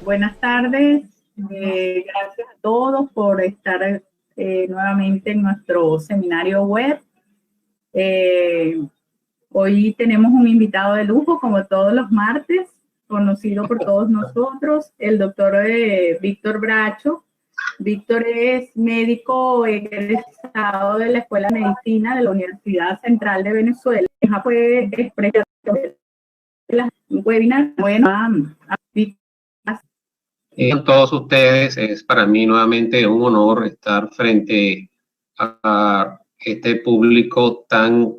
Buenas tardes, gracias a todos por estar nuevamente en nuestro seminario web. Hoy tenemos un invitado de lujo, como todos los martes, conocido por todos nosotros, el doctor Víctor Bracho. Víctor es médico egresado de la Escuela de Medicina de la Universidad Central de Venezuela. Fue expreso de la webinar. Bueno, a todos ustedes, es para mí nuevamente un honor estar frente a este público tan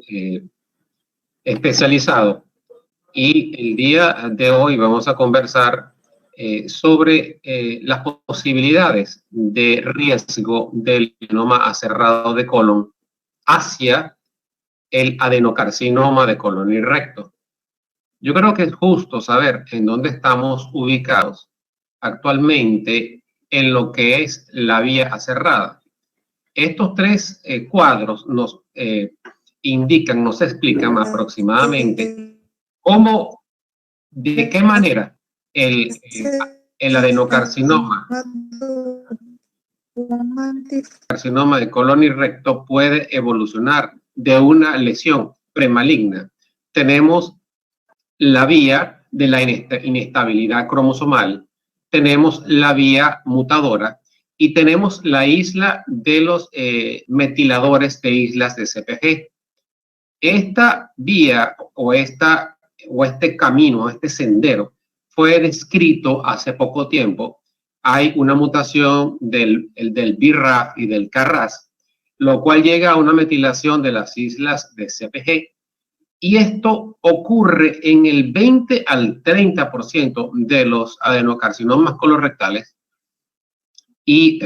especializado. Y el día de hoy vamos a conversar sobre las posibilidades de riesgo del carcinoma aserrado de colon hacia el adenocarcinoma de colon y recto. Yo creo que es justo saber en dónde estamos ubicados actualmente en lo que es la vía aserrada. Estos tres cuadros nos indican, nos explican aproximadamente cómo, de qué manera el adenocarcinoma de colon y recto puede evolucionar de una lesión premaligna. Tenemos la vía de la inestabilidad cromosomal, tenemos la vía mutadora y tenemos la isla de los metiladores de islas de CpG. Esta vía o este camino, este sendero, fue descrito hace poco tiempo. Hay una mutación del BRAF y del KRAS, lo cual llega a una metilación de las islas de CpG. Y esto ocurre en el 20 al 30% de los adenocarcinomas colorectales. Y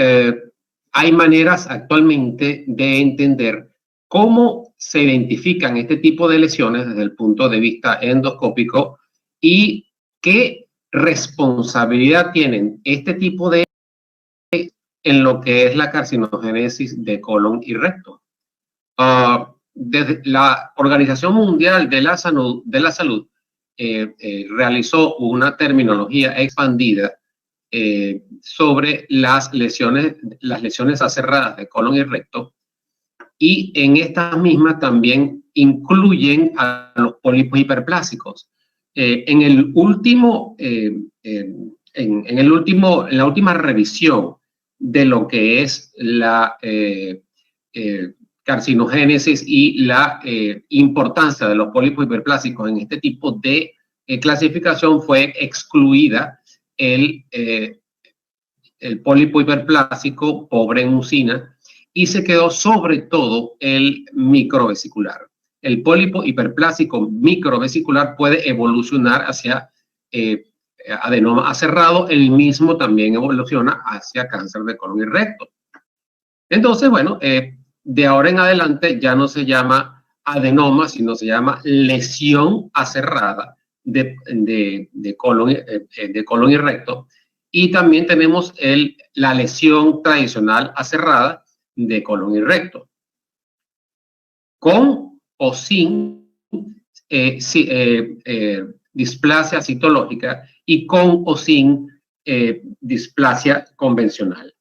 hay maneras actualmente de entender cómo se identifican este tipo de lesiones desde el punto de vista endoscópico y qué responsabilidad tienen este tipo de en lo que es la carcinogénesis de colon y recto. Desde la Organización Mundial de la Salud realizó una terminología expandida sobre las lesiones aserradas de colon y recto, y en estas mismas también incluyen a los pólipos hiperplásicos. En la última revisión de lo que es la carcinogénesis y la importancia de los pólipos hiperplásicos en este tipo de clasificación, fue excluida el pólipo hiperplásico pobre en mucina y se quedó sobre todo el microvesicular. El pólipo hiperplásico microvesicular puede evolucionar hacia adenoma aserrado, el mismo también evoluciona hacia cáncer de colon y recto. Entonces, bueno, de ahora en adelante ya no se llama adenoma, sino se llama lesión aserrada de colon y recto. Y también tenemos la lesión tradicional aserrada de colon y recto. Con o sin displasia citológica y con o sin displasia convencional.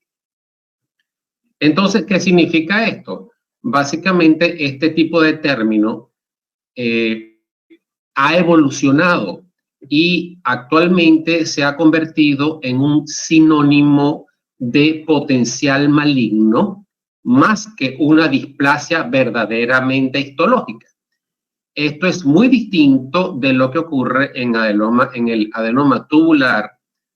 Entonces, ¿qué significa esto? Básicamente, este tipo de término ha evolucionado y actualmente se ha convertido en un sinónimo de potencial maligno más que una displasia verdaderamente histológica. Esto es muy distinto de lo que ocurre en el adenoma tubular,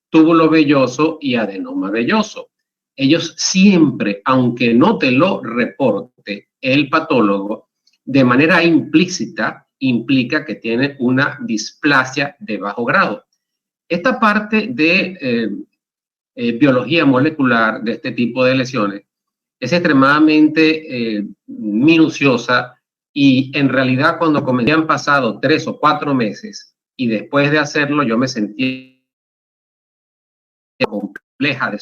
túbulo velloso y adenoma velloso. Ellos siempre, aunque no te lo reporte el patólogo, de manera implícita implica que tiene una displasia de bajo grado. Esta parte de biología molecular de este tipo de lesiones es extremadamente minuciosa, y en realidad cuando comencé han pasado 3 o 4 meses y después de hacerlo yo me sentí compleja de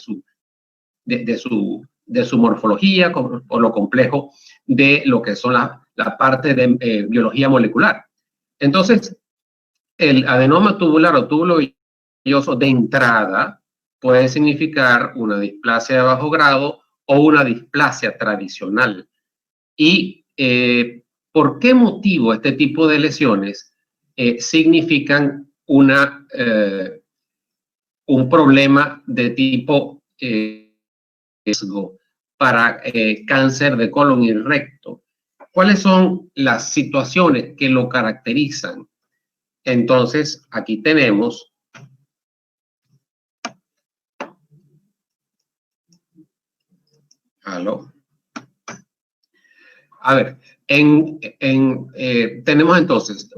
su morfología, por lo complejo de lo que son la parte de biología molecular. Entonces, el adenoma tubular o túbulo velloso de entrada puede significar una displasia de bajo grado o una displasia tradicional. ¿Y por qué motivo este tipo de lesiones significan un problema de tipo riesgo para cáncer de colon y recto? ¿Cuáles son las situaciones que lo caracterizan? Entonces, aquí tenemos ¿aló? A ver, tenemos entonces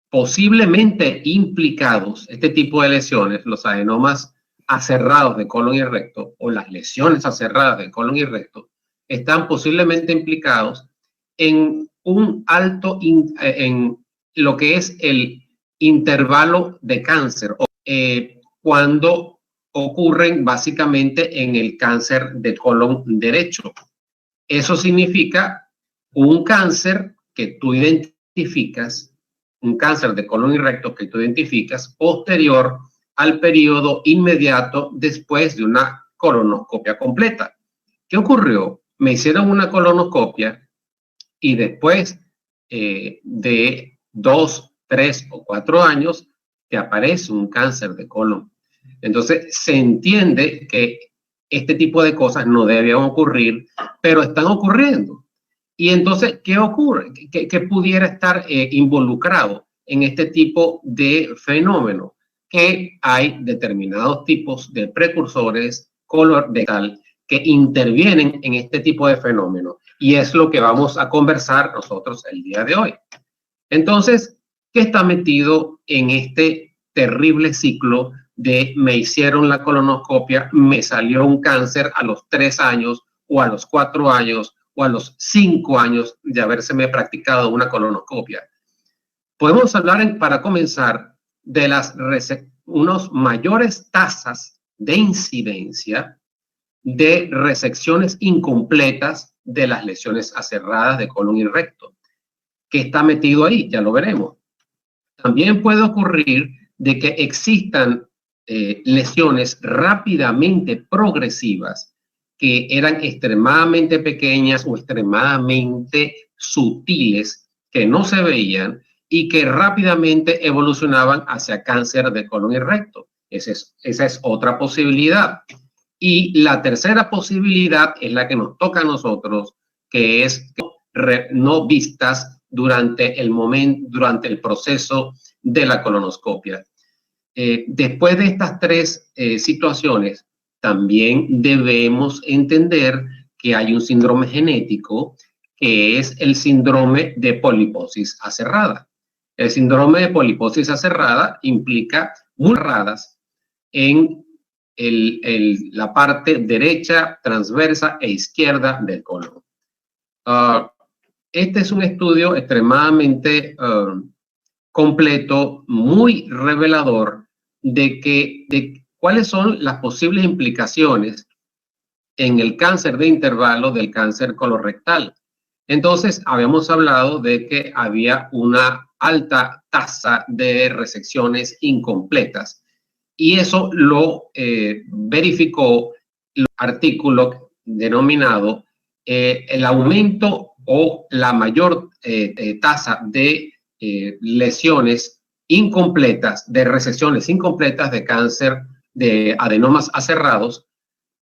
posiblemente implicados este tipo de lesiones, los adenomas aserrados de colon y recto o las lesiones aserradas de colon y recto, están posiblemente implicados en en lo que es el intervalo de cáncer, cuando ocurren básicamente en el cáncer de colon derecho. Eso significa un cáncer que tú identificas, un cáncer de colon y recto que tú identificas posterior al periodo inmediato después de una colonoscopia completa. ¿Qué ocurrió? Me hicieron una colonoscopia y después de 2, 3 o 4 años te aparece un cáncer de colon. Entonces se entiende que este tipo de cosas no deben ocurrir, pero están ocurriendo. Y entonces, ¿qué ocurre? ¿Qué pudiera estar involucrado en este tipo de fenómeno? Que hay determinados tipos de precursores colorectal que intervienen en este tipo de fenómeno. Y es lo que vamos a conversar nosotros el día de hoy. Entonces, ¿qué está metido en este terrible ciclo de me hicieron la colonoscopia, me salió un cáncer a los 3 años o a los 4 años o a los 5 años de habérseme practicado una colonoscopia? Podemos hablar, para comenzar, de unos mayores tasas de incidencia de resecciones incompletas de las lesiones aserradas de colon y recto. ¿Qué está metido ahí? Ya lo veremos. También puede ocurrir de que existan lesiones rápidamente progresivas que eran extremadamente pequeñas o extremadamente sutiles, que no se veían y que rápidamente evolucionaban hacia cáncer de colon y recto. Esa es otra posibilidad. Y la tercera posibilidad es la que nos toca a nosotros, que es no vistas durante el proceso de la colonoscopia. Después de estas tres situaciones, también debemos entender que hay un síndrome genético que es el síndrome de poliposis aserrada. El síndrome de poliposis aserrada implica mulradas en la parte derecha, transversa e izquierda del colon. Este es un estudio extremadamente completo, muy revelador de cuáles son las posibles implicaciones en el cáncer de intervalo del cáncer colorectal. Entonces, habíamos hablado de que había una alta tasa de resecciones incompletas y eso lo verificó el artículo denominado el aumento o la mayor tasa de lesiones incompletas, de resecciones incompletas de cáncer de adenomas aserrados,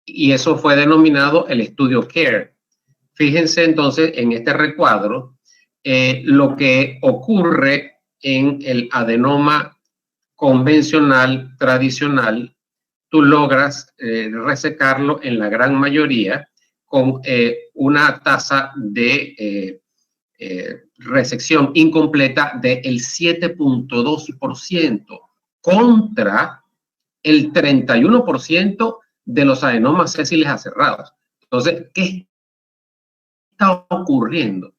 y eso fue denominado el estudio CARE. Fíjense entonces en este recuadro lo que ocurre en el adenoma convencional, tradicional. Tú logras resecarlo en la gran mayoría con una tasa de resección incompleta del 7.2% contra el 31% de los adenomas sésiles aserrados. Entonces, ¿qué está ocurriendo?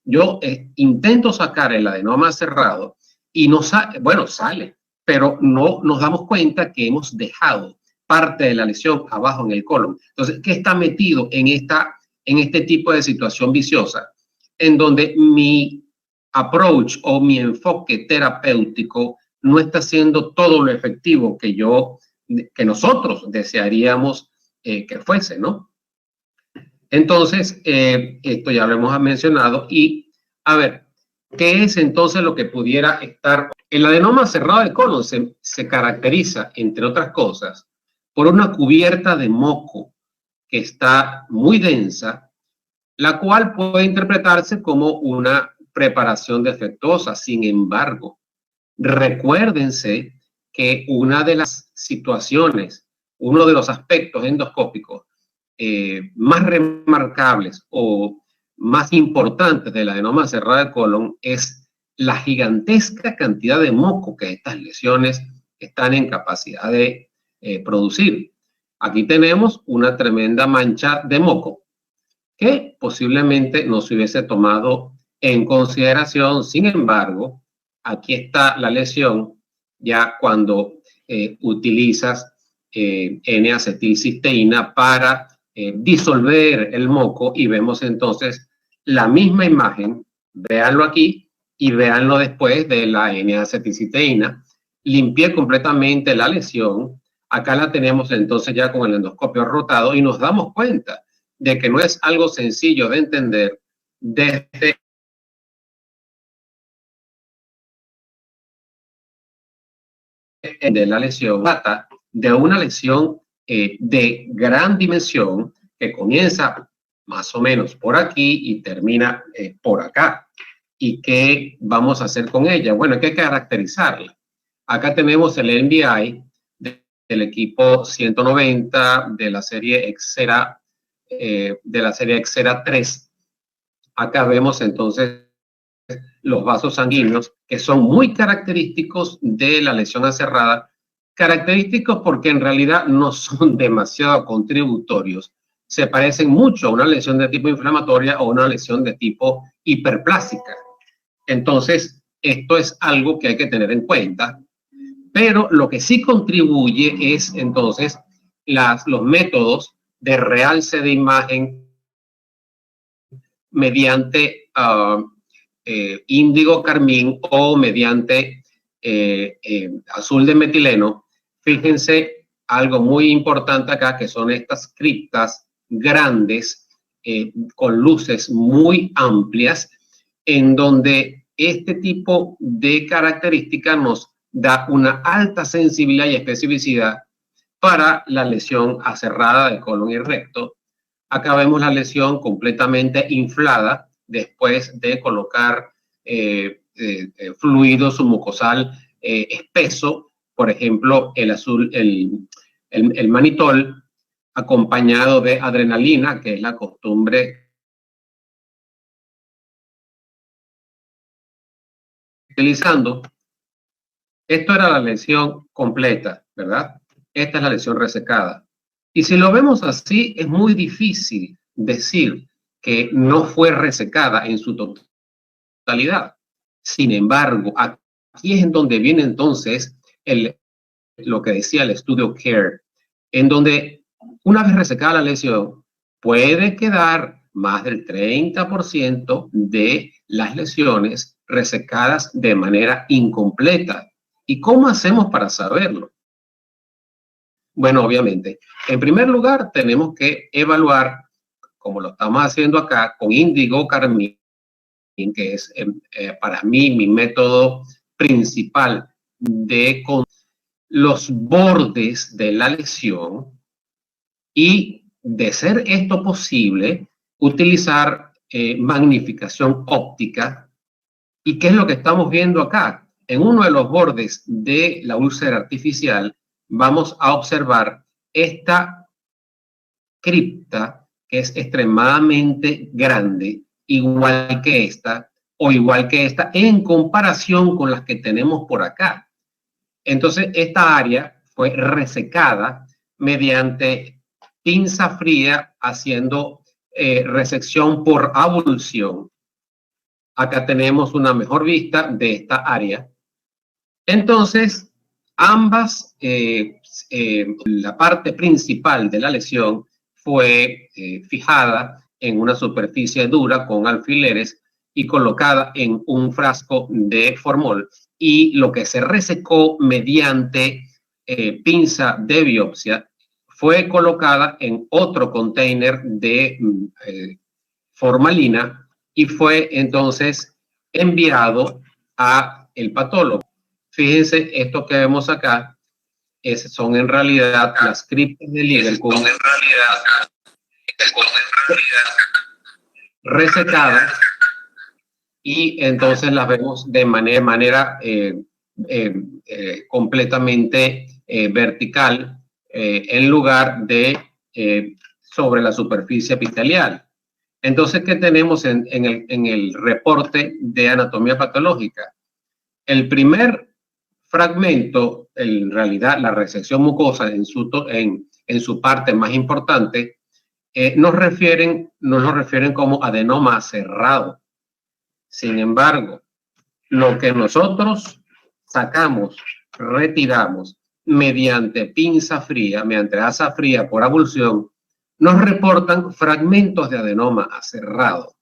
Yo intento sacar el adenoma aserrado y no sale, bueno, sale, pero no nos damos cuenta que hemos dejado parte de la lesión abajo en el colon. Entonces, ¿qué está metido en este tipo de situación viciosa? En donde mi approach o mi enfoque terapéutico no está siendo todo lo efectivo que yo que nosotros desearíamos que fuese, ¿no? Entonces, esto ya lo hemos mencionado. Y, a ver, ¿qué es entonces lo que pudiera estar? El adenoma cerrado de colon se caracteriza, entre otras cosas, por una cubierta de moco que está muy densa, la cual puede interpretarse como una preparación defectuosa. Sin embargo, recuérdense que una de las situaciones, uno de los aspectos endoscópicos más remarcables o más importantes del adenoma cerrado de colon es la gigantesca cantidad de moco que estas lesiones están en capacidad de producir. Aquí tenemos una tremenda mancha de moco que posiblemente no se hubiese tomado en consideración. Sin embargo, aquí está la lesión ya cuando utilizas N-acetilcisteína para disolver el moco, y vemos entonces la misma imagen. Véanlo aquí y véanlo después de la N-acetilcisteína. Limpié completamente la lesión. Acá la tenemos entonces ya con el endoscopio rotado y nos damos cuenta de que no es algo sencillo de entender desde de la lesión. Trata de una lesión de gran dimensión que comienza más o menos por aquí y termina por acá. ¿Y qué vamos a hacer con ella? Bueno, hay que caracterizarla. Acá tenemos el NBI del equipo 190 de la serie Exera, Exera 3. Acá vemos entonces los vasos sanguíneos que son muy característicos de la lesión aserrada, característicos porque en realidad no son demasiado contributorios. Se parecen mucho a una lesión de tipo inflamatoria o una lesión de tipo hiperplásica. Entonces, esto es algo que hay que tener en cuenta, pero lo que sí contribuye es entonces los métodos de realce de imagen mediante índigo carmín o mediante azul de metileno. Fíjense algo muy importante acá, que son estas criptas grandes con luces muy amplias, en donde este tipo de característica nos da una alta sensibilidad y especificidad para la lesión aserrada de colon y recto. Acá vemos la lesión completamente inflada después de colocar fluido submucosal espeso, por ejemplo, el manitol, acompañado de adrenalina, que es la costumbre utilizando. Esto era la lesión completa, ¿verdad? Esta es la lesión resecada. Y si lo vemos así, es muy difícil decir que no fue resecada en su totalidad. Sin embargo, aquí es en donde viene entonces lo que decía el estudio CARE, en donde una vez resecada la lesión, puede quedar más del 30% de las lesiones resecadas de manera incompleta. ¿Y cómo hacemos para saberlo? Bueno, obviamente, en primer lugar, tenemos que evaluar, como lo estamos haciendo acá, con índigo carmín, que es para mí mi método principal de los bordes de la lesión, y, de ser esto posible, utilizar magnificación óptica. ¿Y qué es lo que estamos viendo acá? En uno de los bordes de la úlcera artificial vamos a observar esta cripta, que es extremadamente grande, igual que esta o igual que esta, en comparación con las que tenemos por acá. Entonces, esta área fue resecada mediante pinza fría, haciendo resección por abulsión. Acá tenemos una mejor vista de esta área. Entonces, ambas, la parte principal de la lesión fue fijada en una superficie dura con alfileres y colocada en un frasco de formol, y lo que se resecó mediante pinza de biopsia fue colocada en otro container de formalina y fue entonces enviado a el patólogo. Fíjense, esto que vemos acá son en realidad las criptas de Lieberkühn resecadas, y entonces las vemos de manera completamente vertical en lugar de sobre la superficie epitelial. Entonces, ¿qué tenemos en el reporte de anatomía patológica? El primer fragmento, en realidad la resección mucosa en su parte más importante, nos lo refieren como adenoma cerrado. Sin embargo, lo que nosotros sacamos, retiramos mediante pinza fría, mediante asa fría por abulsión, nos reportan fragmentos de adenoma aserrado.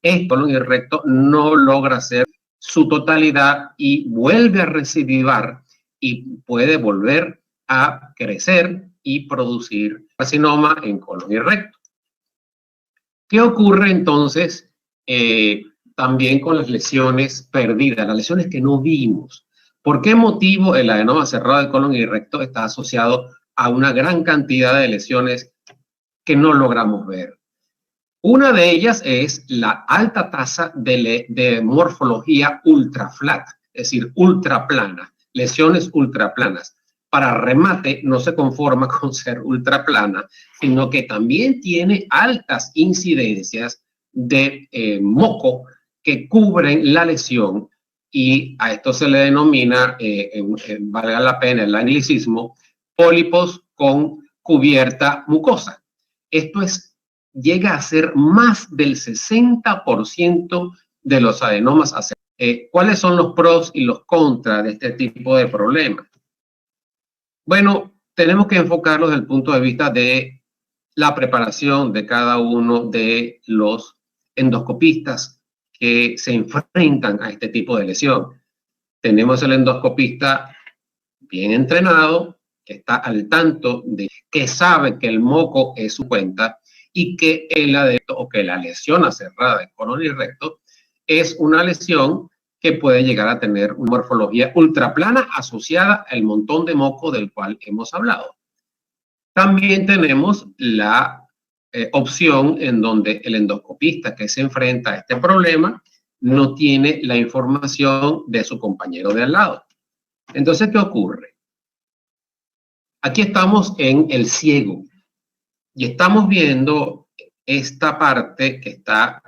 El colon y recto no logra hacer su totalidad y vuelve a recidivar y puede volver a crecer y producir carcinoma en colon y recto. ¿Qué ocurre entonces también con las lesiones perdidas, las lesiones que no vimos? ¿Por qué motivo el adenoma cerrado del colon y recto está asociado a una gran cantidad de lesiones que no logramos ver? Una de ellas es la alta tasa de morfología ultraflat, es decir, ultraplana, lesiones ultraplanas. Para remate, no se conforma con ser ultraplana, sino que también tiene altas incidencias de moco que cubren la lesión, y a esto se le denomina, valga la pena el anglicismo, pólipos con cubierta mucosa. Esto llega a ser más del 60% de los adenomas aserrados. ¿Cuáles son los pros y los contras de este tipo de problemas? Bueno, tenemos que enfocarlos desde el punto de vista de la preparación de cada uno de los endoscopistas que se enfrentan a este tipo de lesión. Tenemos el endoscopista bien entrenado, que está al tanto de que sabe que el moco es su cuenta y que el adepto o que la lesión aserrada de colon y recto es una lesión que puede llegar a tener una morfología ultraplana asociada al montón de moco del cual hemos hablado. También tenemos la opción en donde el endoscopista que se enfrenta a este problema no tiene la información de su compañero de al lado. Entonces, ¿qué ocurre? Aquí estamos en el ciego y estamos viendo esta parte que está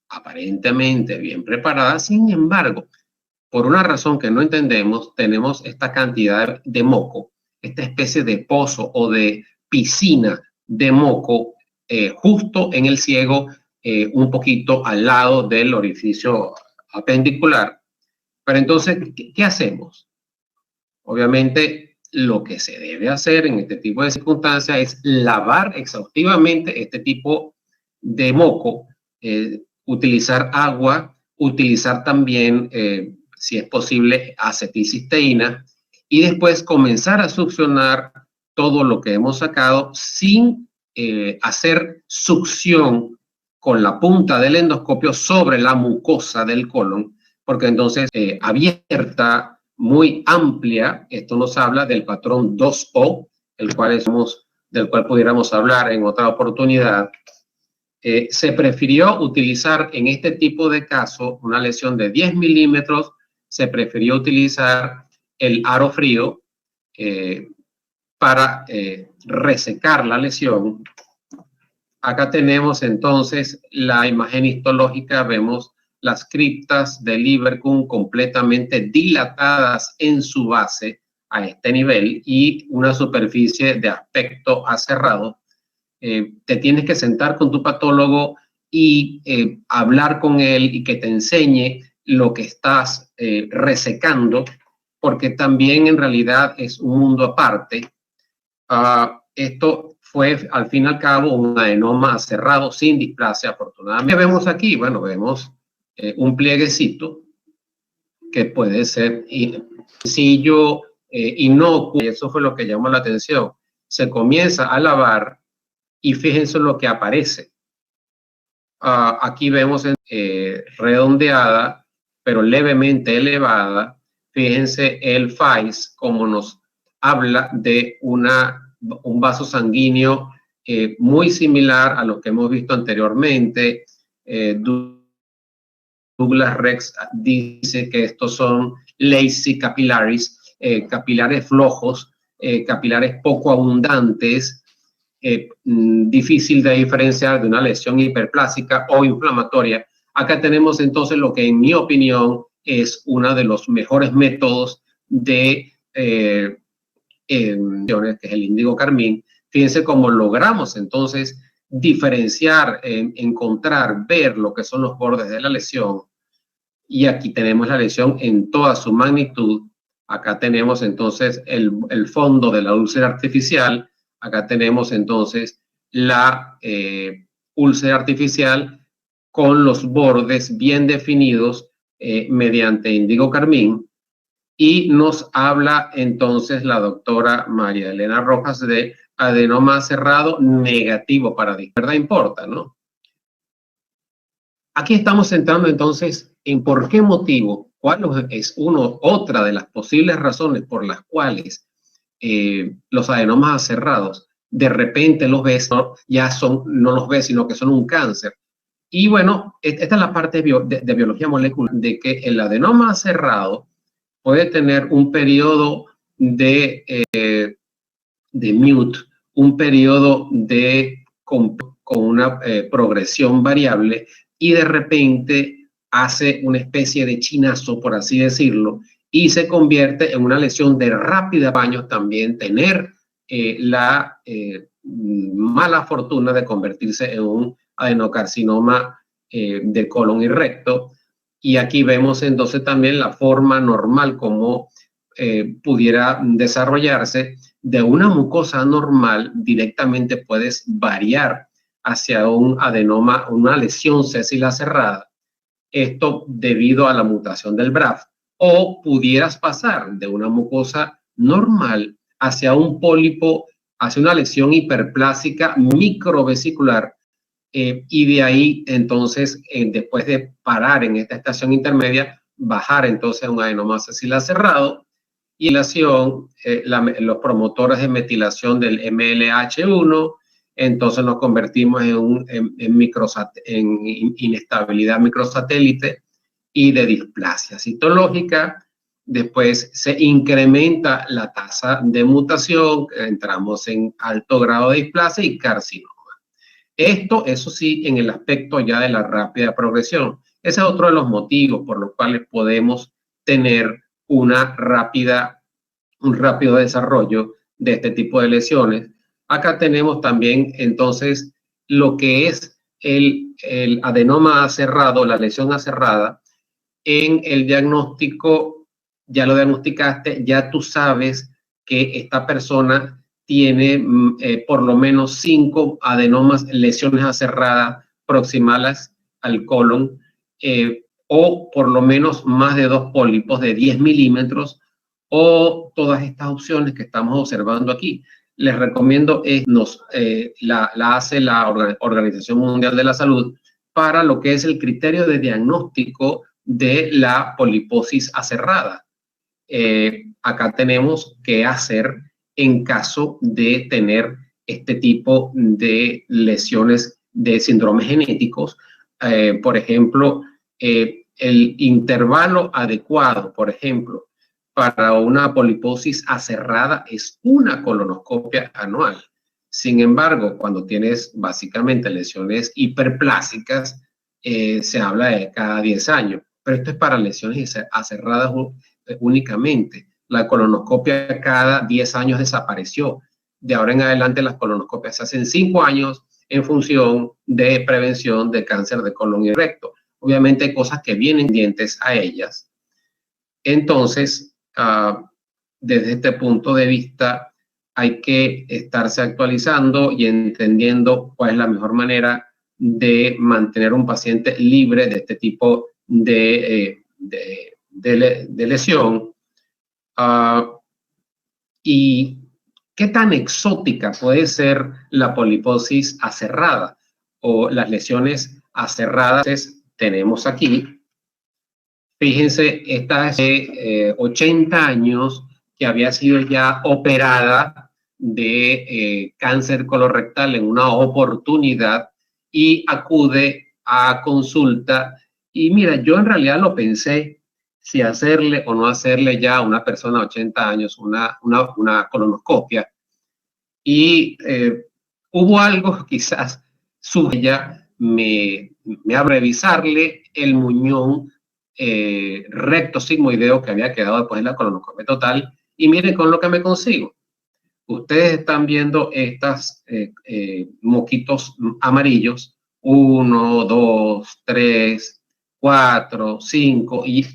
aparentemente bien preparada. Sin embargo, por una razón que no entendemos, tenemos esta cantidad de moco, esta especie de pozo o de piscina de moco justo en el ciego, un poquito al lado del orificio apendicular. Pero entonces, ¿qué hacemos? Obviamente, lo que se debe hacer en este tipo de circunstancias es lavar exhaustivamente este tipo de moco, utilizar agua, utilizar también, si es posible, acetilcisteína, y después comenzar a succionar todo lo que hemos sacado sin hacer succión con la punta del endoscopio sobre la mucosa del colon, porque entonces abierta, muy amplia, esto nos habla del patrón 2O, del cual pudiéramos hablar en otra oportunidad. Se prefirió utilizar en este tipo de caso, una lesión de 10 milímetros, se prefirió utilizar el aro frío para resecar la lesión. Acá tenemos entonces la imagen histológica, vemos las criptas de Lieberkühn completamente dilatadas en su base a este nivel y una superficie de aspecto aserrado. Te tienes que sentar con tu patólogo y hablar con él y que te enseñe lo que estás resecando, porque también en realidad es un mundo aparte. Esto fue al fin y al cabo un adenoma aserrado sin displasia, afortunadamente. ¿Qué vemos aquí? Bueno, vemos un plieguecito que puede ser sencillo inocua, y eso fue lo que llamó la atención. Se comienza a lavar y fíjense lo que aparece. Aquí vemos redondeada, pero levemente elevada. Fíjense el FAIS, como nos habla de un vaso sanguíneo muy similar a lo que hemos visto anteriormente. Douglas Rex dice que estos son lazy capillaries, capilares flojos, capilares poco abundantes, difícil de diferenciar de una lesión hiperplásica o inflamatoria. Acá tenemos entonces lo que en mi opinión es uno de los mejores métodos de que es el índigo carmín. Fíjense cómo logramos entonces diferenciar, encontrar, ver lo que son los bordes de la lesión. Y aquí tenemos la lesión en toda su magnitud. Acá tenemos entonces el fondo de la úlcera artificial. Acá tenemos entonces la úlcera artificial con los bordes bien definidos mediante índigo carmín. Y nos habla entonces la doctora María Elena Rojas de adenoma cerrado negativo para disc. ¿Verdad? Importa, ¿no? Aquí estamos centrando entonces en por qué motivo, cuál es otra de las posibles razones por las cuales los adenomas cerrados de repente los ves, no los ves, sino que son un cáncer. Y bueno, esta es la parte de biología molecular, de que el adenoma cerrado puede tener un periodo de mute, un periodo con una progresión variable, y de repente hace una especie de chinazo, por así decirlo, y se convierte en una lesión de rápida baño. También tener la mala fortuna de convertirse en un adenocarcinoma de colon y recto. Y aquí vemos entonces también la forma normal como pudiera desarrollarse. De una mucosa normal directamente puedes variar hacia un adenoma, una lesión sésila cerrada. Esto debido a la mutación del BRAF. O pudieras pasar de una mucosa normal hacia un pólipo, hacia una lesión hiperplásica microvesicular. Y de ahí entonces, después de parar en esta estación intermedia, bajar entonces a un adenoma sésila cerrado. Y los promotores de metilación del MLH1, entonces nos convertimos en inestabilidad microsatélite y de displasia citológica. Después se incrementa la tasa de mutación, entramos en alto grado de displasia y carcinoma. Eso sí, en el aspecto ya de la rápida progresión. Ese es otro de los motivos por los cuales podemos tener un rápido desarrollo de este tipo de lesiones. Acá tenemos también entonces lo que es el adenoma acerrado, la lesión acerrada. En el diagnóstico, ya lo diagnosticaste, ya tú sabes que esta persona tiene por lo menos 5 adenomas, lesiones acerradas proximales al colon, o por lo menos más de 2 pólipos de 10 milímetros, o todas estas opciones que estamos observando aquí. Les recomiendo, la hace la Organización Mundial de la Salud para lo que es el criterio de diagnóstico de la poliposis acerrada. Acá tenemos que hacer en caso de tener este tipo de lesiones de síndromes genéticos. Por ejemplo, el intervalo adecuado, por ejemplo, para una poliposis acerrada es una colonoscopia anual. Sin embargo, cuando tienes básicamente lesiones hiperplásicas, se habla de cada 10 años. Pero esto es para lesiones acerradas únicamente. La colonoscopia cada 10 años desapareció. De ahora en adelante las colonoscopias se hacen 5 años en función de prevención de cáncer de colon y recto. Obviamente hay cosas que vienen dientes a ellas. Entonces, desde este punto de vista, hay que estarse actualizando y entendiendo cuál es la mejor manera de mantener un paciente libre de este tipo de lesión. ¿Y qué tan exótica puede ser la poliposis aserrada o las lesiones aserradas? Tenemos aquí, fíjense, esta es de 80 años que había sido ya operada de cáncer colorectal en una oportunidad y acude a consulta. Y mira, yo en realidad lo pensé, si hacerle o no hacerle ya a una persona de 80 años una colonoscopia. Y hubo algo quizás suya, me a revisarle el muñón recto sigmoideo que había quedado después de la colonoscopia total, y miren con lo que me consigo. Ustedes están viendo estas moquitos amarillos, 1, 2, 3, 4, 5, y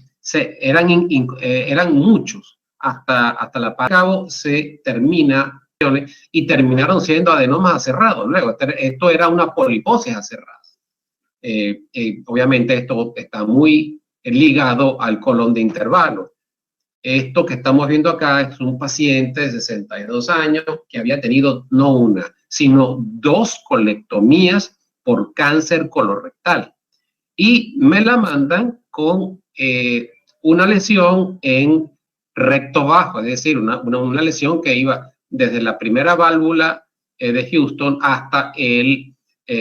eran muchos. Hasta la parte de cabo se termina y terminaron siendo adenomas aserrados. Luego, esto era una poliposis aserrada. Obviamente esto está muy ligado al colon de intervalo. Esto que estamos viendo acá es un paciente de 62 años que había tenido no una, sino 2 colectomías por cáncer colorectal. Y me la mandan con una lesión en recto bajo, es decir, una lesión que iba desde la primera válvula de Houston hasta el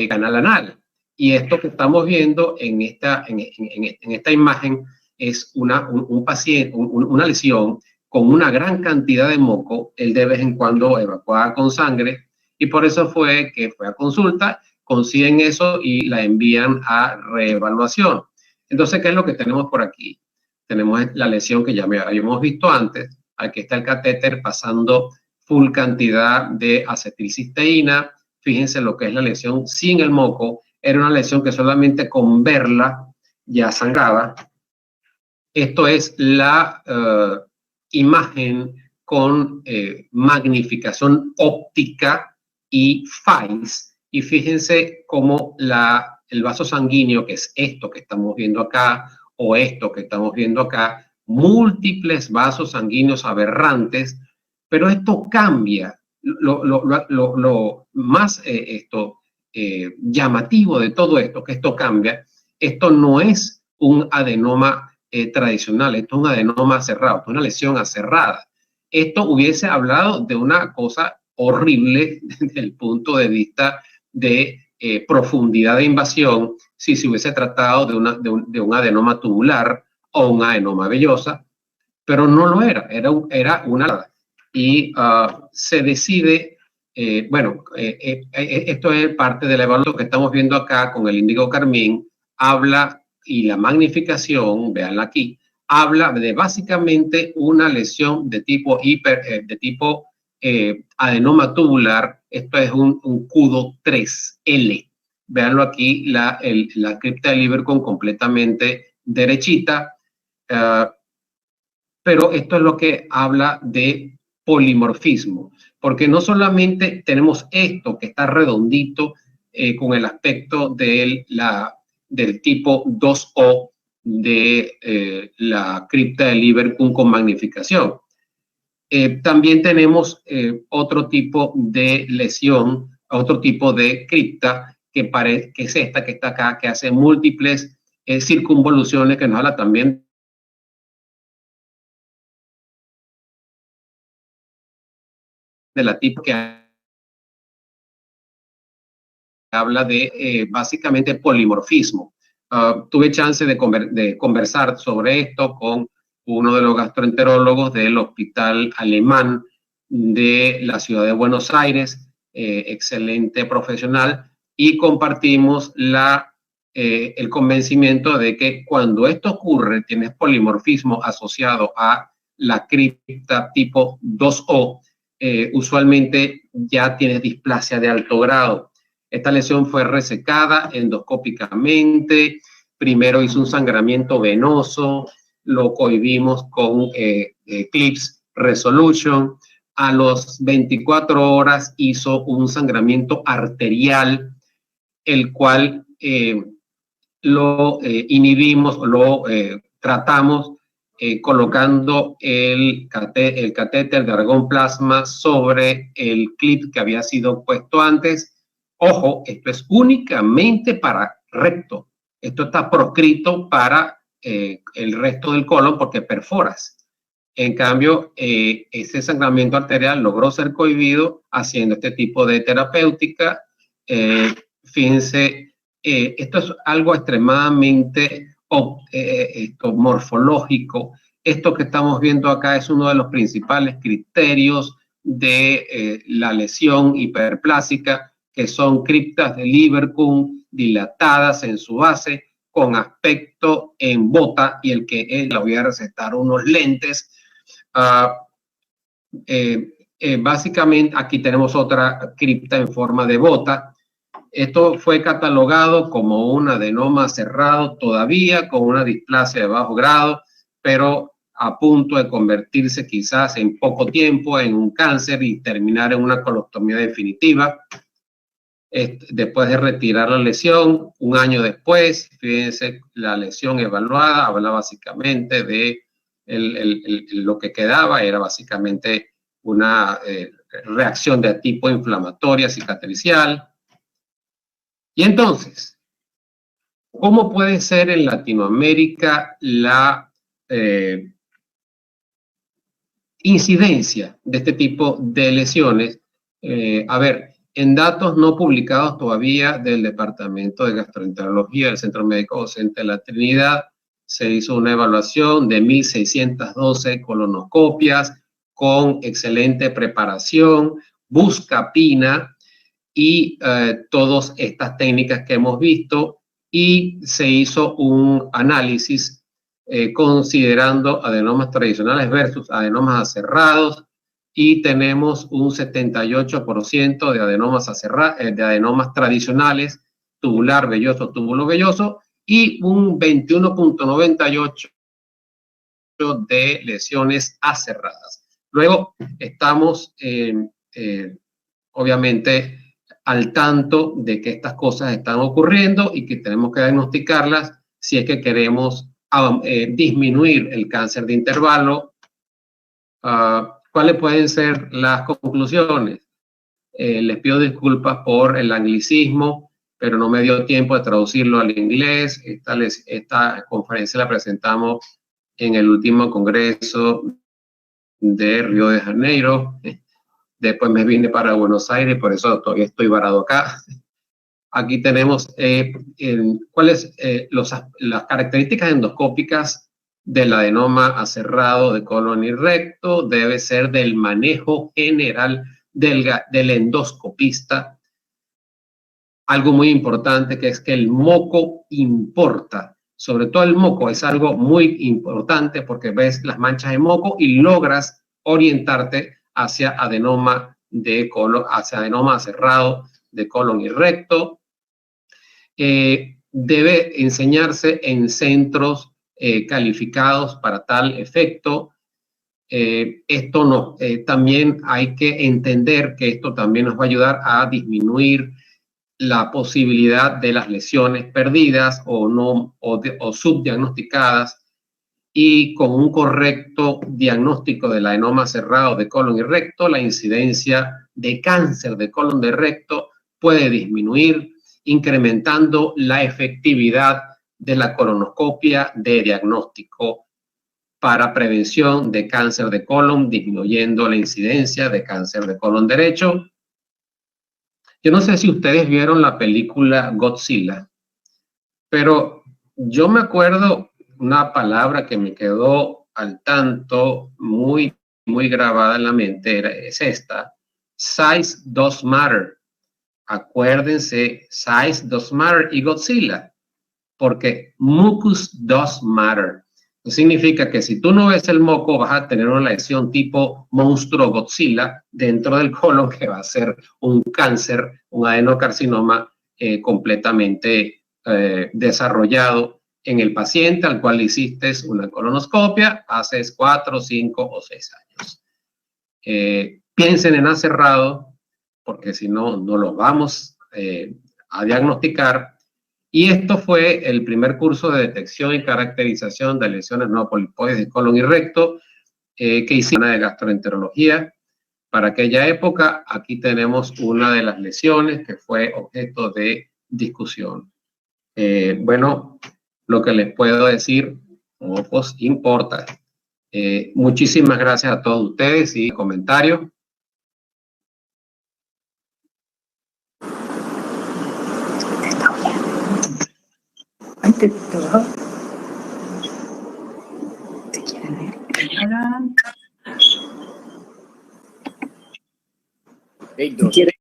canal anal. Y esto que estamos viendo en esta imagen es un paciente, una lesión con una gran cantidad de moco. Él de vez en cuando evacuaba con sangre y por eso fue que fue a consulta, consiguen eso y la envían a reevaluación. Entonces, ¿qué es lo que tenemos por aquí? Tenemos la lesión que ya habíamos visto antes. Aquí está el catéter pasando full cantidad de acetilcisteína. Fíjense lo que es la lesión sin el moco. Era una lesión que solamente con verla ya sangraba. Esto es la imagen con magnificación óptica y FAIS. Y fíjense cómo el vaso sanguíneo, que es esto que estamos viendo acá, o esto que estamos viendo acá, múltiples vasos sanguíneos aberrantes, pero esto cambia. Lo más llamativo de todo esto, que esto cambia, esto no es un adenoma tradicional, esto es un adenoma aserrado, esto es una lesión aserrada. Esto hubiese hablado de una cosa horrible desde el punto de vista de profundidad de invasión si se hubiese tratado de un adenoma tubular o un adenoma vellosa, pero no lo era, era una. Y se decide, esto es parte de la evaluación que estamos viendo acá con el índigo carmín, habla, y la magnificación, véanla aquí, habla de básicamente una lesión de tipo adenoma tubular. Esto es un CUDO 3L. Véanlo aquí, la cripta de Lieberkühn completamente derechita. Pero esto es lo que habla de polimorfismo, porque no solamente tenemos esto que está redondito con el aspecto del tipo 2O de la cripta de Lieberkühn con magnificación. También tenemos otro tipo de lesión, otro tipo de cripta que es esta que está acá, que hace múltiples circunvoluciones, que nos habla también de la tipo que habla de básicamente polimorfismo. Tuve chance de conversar sobre esto con uno de los gastroenterólogos del Hospital Alemán de la ciudad de Buenos Aires, excelente profesional, y compartimos el convencimiento de que cuando esto ocurre, tienes polimorfismo asociado a la cripta tipo 2O, usualmente ya tienes displasia de alto grado. Esta lesión fue resecada endoscópicamente, primero hizo un sangramiento venoso, lo cohibimos con Eclipse Resolution. A los 24 horas hizo un sangramiento arterial, el cual lo inhibimos, lo tratamos colocando el catéter de argón plasma sobre el clip que había sido puesto antes. Ojo, esto es únicamente para recto. Esto está proscrito para el resto del colon porque perforas. En cambio, ese sangramiento arterial logró ser cohibido haciendo este tipo de terapéutica. Fíjense, esto es algo extremadamente morfológico. Esto que estamos viendo acá es uno de los principales criterios de la lesión hiperplásica, que son criptas de Lieberkühn dilatadas en su base, con aspecto en bota, y el que le voy a recetar unos lentes. Básicamente aquí tenemos otra cripta en forma de bota. Esto fue catalogado como un adenoma cerrado todavía, con una displasia de bajo grado, pero a punto de convertirse quizás en poco tiempo en un cáncer y terminar en una colostomía definitiva. Después de retirar la lesión, un año después, fíjense, la lesión evaluada habla básicamente de lo que quedaba, era básicamente una reacción de tipo inflamatoria cicatricial. Y entonces, ¿cómo puede ser en Latinoamérica la incidencia de este tipo de lesiones? A ver, en datos no publicados todavía del Departamento de Gastroenterología del Centro Médico Docente de la Trinidad, se hizo una evaluación de 1.612 colonoscopias con excelente preparación, buscapina y todas estas técnicas que hemos visto, y se hizo un análisis considerando adenomas tradicionales versus adenomas aserrados, y tenemos un 78% de adenomas tradicionales, tubular velloso, túbulo velloso, y un 21.98% de lesiones aserradas. Luego estamos obviamente al tanto de que estas cosas están ocurriendo y que tenemos que diagnosticarlas si es que queremos disminuir el cáncer de intervalo. ¿Cuáles pueden ser las conclusiones? Les pido disculpas por el anglicismo, pero no me dio tiempo de traducirlo al inglés. Esta conferencia la presentamos en el último congreso de Río de Janeiro. Después me vine para Buenos Aires, por eso todavía estoy varado acá. Aquí tenemos cuáles las características endoscópicas del adenoma aserrado de colon y recto. Debe ser del manejo general del endoscopista. Algo muy importante, que es que el moco importa. Sobre todo el moco es algo muy importante porque ves las manchas de moco y logras orientarte hacia adenoma aserrado de colon y recto. Debe enseñarse en centros calificados para tal efecto. También hay que entender que esto también nos va a ayudar a disminuir la posibilidad de las lesiones perdidas o subdiagnosticadas, y con un correcto diagnóstico del adenoma cerrado de colon y recto, la incidencia de cáncer de colon de recto puede disminuir, incrementando la efectividad de la colonoscopia de diagnóstico para prevención de cáncer de colon, disminuyendo la incidencia de cáncer de colon derecho. Yo no sé si ustedes vieron la película Godzilla, pero yo me acuerdo una palabra que me quedó al tanto, muy grabada en la mente, es esta: size does matter. Acuérdense, size does matter y Godzilla, porque mucus does matter. Eso significa que si tú no ves el moco, vas a tener una lesión tipo monstruo Godzilla dentro del colon, que va a ser un cáncer, un adenocarcinoma completamente desarrollado en el paciente al cual le hiciste una colonoscopia hace 4, 5 o 6 años. Piensen en aserrado, porque si no, no lo vamos a diagnosticar. Y esto fue el primer curso de detección y caracterización de lesiones no polipoides de colon y recto que hicimos de gastroenterología. Para aquella época, aquí tenemos una de las lesiones que fue objeto de discusión. Bueno, lo que les puedo decir, pocos importa. Muchísimas gracias a todos ustedes y comentarios. Víctor,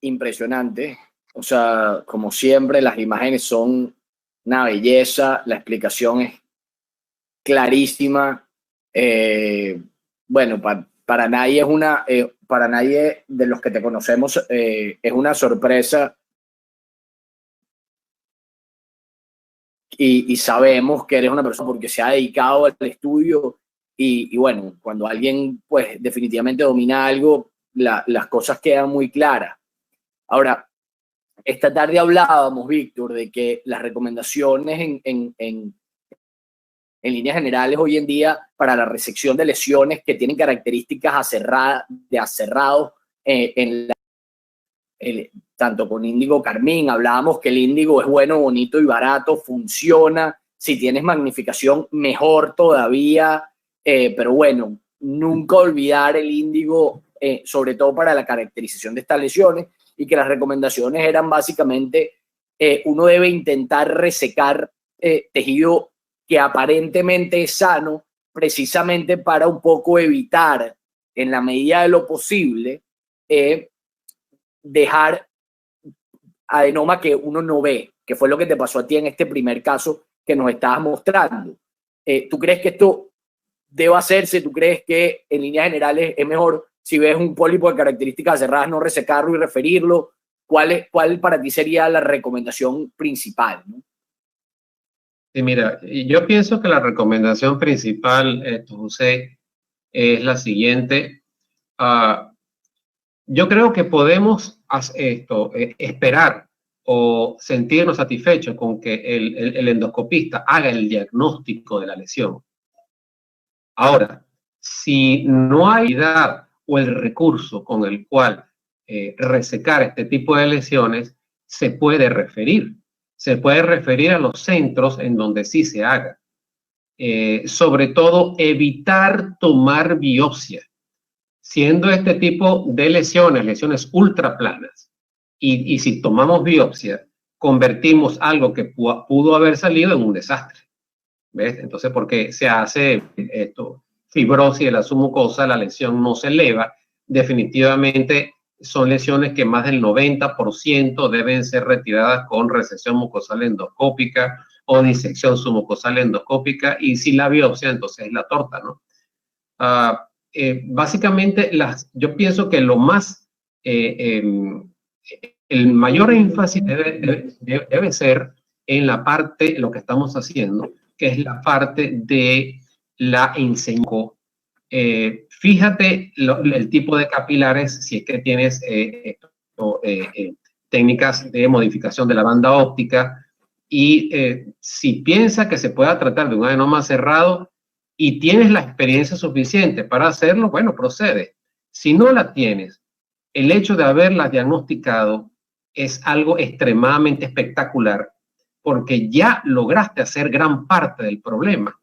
impresionante. O sea, como siempre, las imágenes son una belleza, la explicación es clarísima. Bueno, para nadie es una, para nadie de los que te conocemos es una sorpresa. Y sabemos que eres una persona porque se ha dedicado al estudio y bueno, cuando alguien pues definitivamente domina algo, las cosas quedan muy claras. Ahora, esta tarde hablábamos, Víctor, de que las recomendaciones en líneas generales hoy en día para la resección de lesiones que tienen características aserrados tanto con índigo carmín, hablábamos que el índigo es bueno, bonito y barato, funciona, si tienes magnificación mejor todavía, pero bueno, nunca olvidar el índigo, sobre todo para la caracterización de estas lesiones, y que las recomendaciones eran básicamente, uno debe intentar resecar tejido que aparentemente es sano, precisamente para un poco evitar, en la medida de lo posible, dejar adenoma que uno no ve, que fue lo que te pasó a ti en este primer caso que nos estabas mostrando. ¿Tú crees que esto debe hacerse? ¿Tú crees que en líneas generales es mejor, si ves un pólipo de características cerradas, no resecarlo y referirlo? ¿Cuál para ti sería la recomendación principal, ¿no? Sí, mira, yo pienso que la recomendación principal, José, es la siguiente. Yo creo que podemos esperar o sentirnos satisfechos con que el endoscopista haga el diagnóstico de la lesión. Ahora, si no hay edad o el recurso con el cual resecar este tipo de lesiones, se puede referir. Se puede referir a los centros en donde sí se haga. Sobre todo, evitar tomar biopsia. Siendo este tipo de lesiones ultraplanas, y si tomamos biopsia, convertimos algo que pudo haber salido en un desastre. ¿Ves? Entonces, porque se hace fibrosis de la submucosa, la lesión no se eleva, definitivamente son lesiones que más del 90% deben ser retiradas con resección mucosal endoscópica o disección submucosal endoscópica, y si la biopsia, entonces es la torta, ¿no? Básicamente, yo pienso que el mayor énfasis debe ser en la parte, lo que estamos haciendo, que es la parte de la enseñanza. Fíjate el tipo de capilares, si es que tienes técnicas de modificación de la banda óptica, y si piensa que se pueda tratar de un adenoma cerrado y tienes la experiencia suficiente para hacerlo, bueno, procede. Si no la tienes, el hecho de haberla diagnosticado es algo extremadamente espectacular, porque ya lograste hacer gran parte del problema.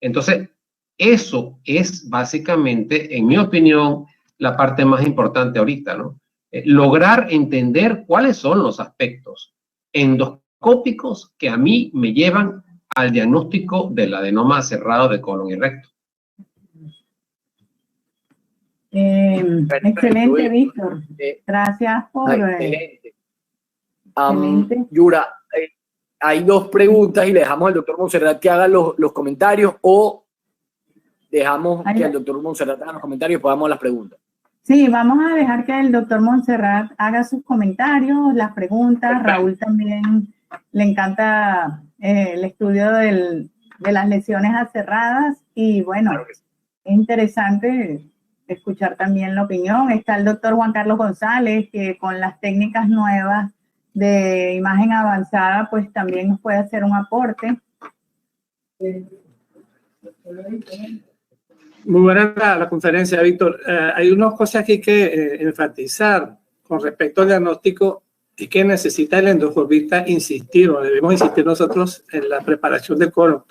Entonces, eso es básicamente, en mi opinión, la parte más importante ahorita, ¿no? Lograr entender cuáles son los aspectos endoscópicos que a mí me llevan al diagnóstico del adenoma cerrado de colon y recto. Excelente, Víctor. Gracias por... Excelente. Yura, hay dos preguntas y le dejamos al doctor Montserrat que haga los comentarios, o dejamos que el doctor Montserrat haga los comentarios y podamos las preguntas. Sí, vamos a dejar que el doctor Montserrat haga sus comentarios, las preguntas. Perfecto. Raúl también le encanta el estudio de las lesiones aserradas, y bueno, claro que sí. Es interesante escuchar también la opinión. Está el doctor Juan Carlos González, que con las técnicas nuevas de imagen avanzada, pues también nos puede hacer un aporte. Muy buena la conferencia, Víctor. Hay unas cosas que hay que enfatizar con respecto al diagnóstico. Es que necesita el endoscopista insistir, o debemos insistir nosotros en la preparación del colon.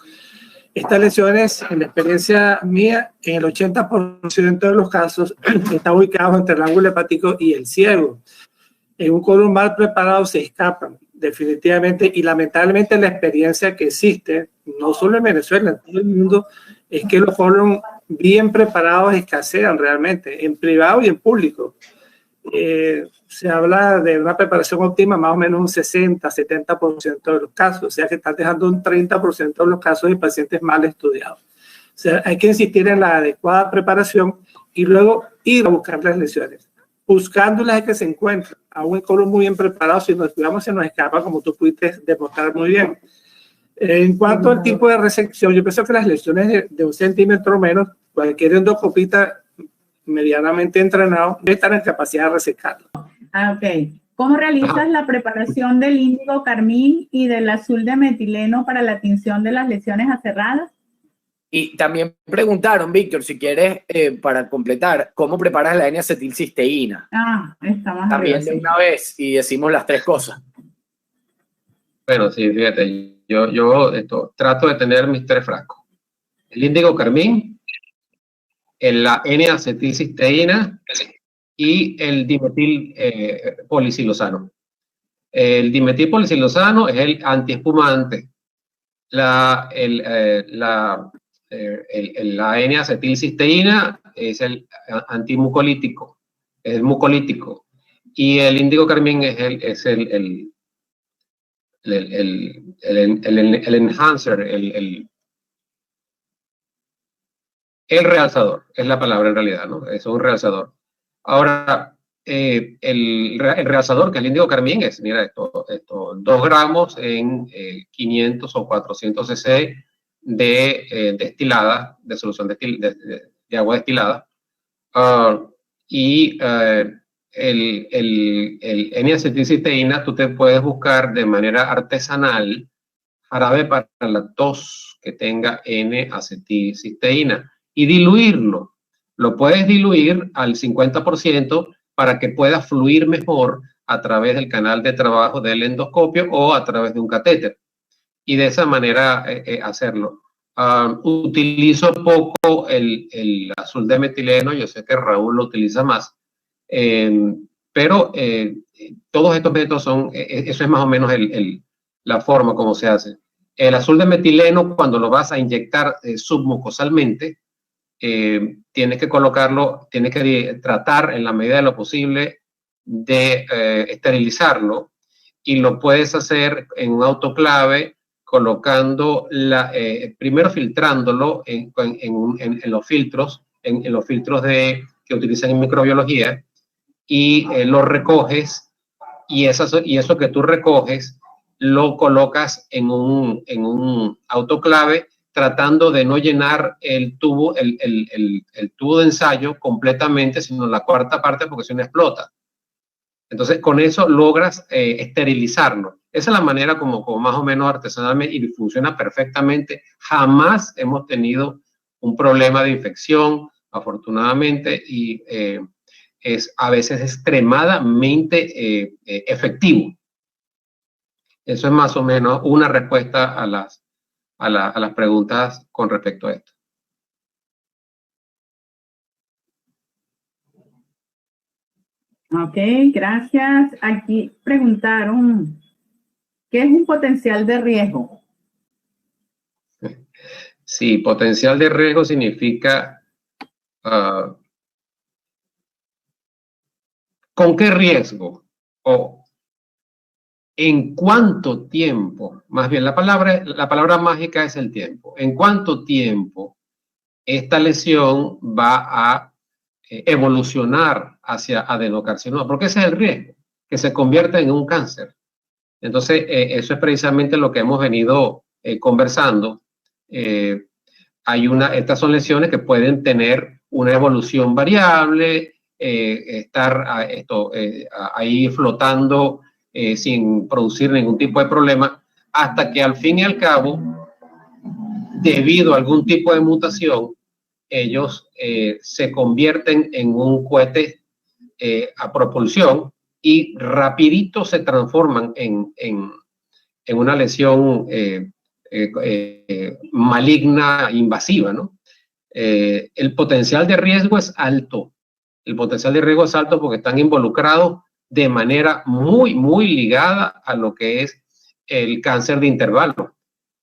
Estas lesiones, en la experiencia mía, en el 80% de los casos, están ubicados entre el ángulo hepático y el ciego. En un colon mal preparado se escapan, definitivamente, y lamentablemente la experiencia que existe, no solo en Venezuela, en todo el mundo, es que los colon bien preparados escasean realmente, en privado y en público. Se habla de una preparación óptima más o menos un 60-70% de los casos, o sea que están dejando un 30% de los casos de pacientes mal estudiados. O sea, hay que insistir en la adecuada preparación y luego ir a buscar las lesiones. Buscándolas es que se encuentran. A un colon muy bien preparado, si nos estudiamos se nos escapa, como tú pudiste demostrar muy bien. En cuanto al tipo de resección, yo pienso que las lesiones de 1 centímetro o menos, cualquier endoscopista medianamente entrenado debe estar en capacidad de resecarlo. Ok. ¿Cómo realizas la preparación del índigo carmín y del azul de metileno para la tinción de las lesiones aserradas? Y también preguntaron, Víctor, si quieres, para completar, ¿cómo preparas la N-acetilcisteína? Está más también arriba, de una vez y decimos las 3 cosas. Bueno, sí, fíjate, yo trato de tener mis 3 frascos. El índigo carmín, la N-acetilcisteína y el dimetil polisilosano. El dimetil polisilosano es el antiespumante. La N-acetilcisteína es el antimucolítico, es mucolítico. Y el índigo carmín es el enhancer, el realzador, es la palabra en realidad, ¿no? Es un realzador. Ahora, el realzador, que es el índigo carmín, es, mira, esto 2 gramos en 500 o 400 cc de destilada, de solución de agua destilada. El N-acetilcisteína, tú te puedes buscar de manera artesanal jarabe para la tos que tenga N-acetilcisteína y diluirlo. Lo puedes diluir al 50% para que pueda fluir mejor a través del canal de trabajo del endoscopio o a través de un catéter. Y de esa manera hacerlo. Utilizo poco el azul de metileno, yo sé que Raúl lo utiliza más, pero todos estos métodos son, eso es más o menos la forma como se hace. El azul de metileno, cuando lo vas a inyectar submucosalmente, tienes que colocarlo, tienes que tratar en la medida de lo posible de esterilizarlo, y lo puedes hacer en un autoclave colocando primero filtrándolo en los filtros, en los filtros que utilizan en microbiología, y lo recoges, y eso que tú recoges lo colocas en un autoclave, tratando de no llenar el tubo de ensayo completamente, sino la cuarta parte, porque si no explota. Entonces, con eso logras esterilizarlo. Esa es la manera como más o menos artesanalmente, y funciona perfectamente. Jamás hemos tenido un problema de infección, afortunadamente, y es a veces extremadamente efectivo. Eso es más o menos una respuesta a las preguntas con respecto a esto. Ok, gracias. Aquí preguntaron, ¿qué es un potencial de riesgo? Sí, potencial de riesgo significa ¿con qué riesgo? O ¿en cuánto tiempo? Más bien, la palabra mágica es el tiempo. ¿En cuánto tiempo esta lesión va a evolucionar hacia adenocarcinoma? Porque ese es el riesgo, que se convierta en un cáncer. Entonces, eso es precisamente lo que hemos venido conversando. Estas son lesiones que pueden tener una evolución variable, estar ahí flotando sin producir ningún tipo de problema, hasta que al fin y al cabo, debido a algún tipo de mutación, ellos se convierten en un cohete a propulsión y rapidito se transforman en una lesión maligna, invasiva, ¿no? El potencial de riesgo es alto. El potencial de riesgo es alto porque están involucrados de manera muy, muy ligada a lo que es el cáncer de intervalo.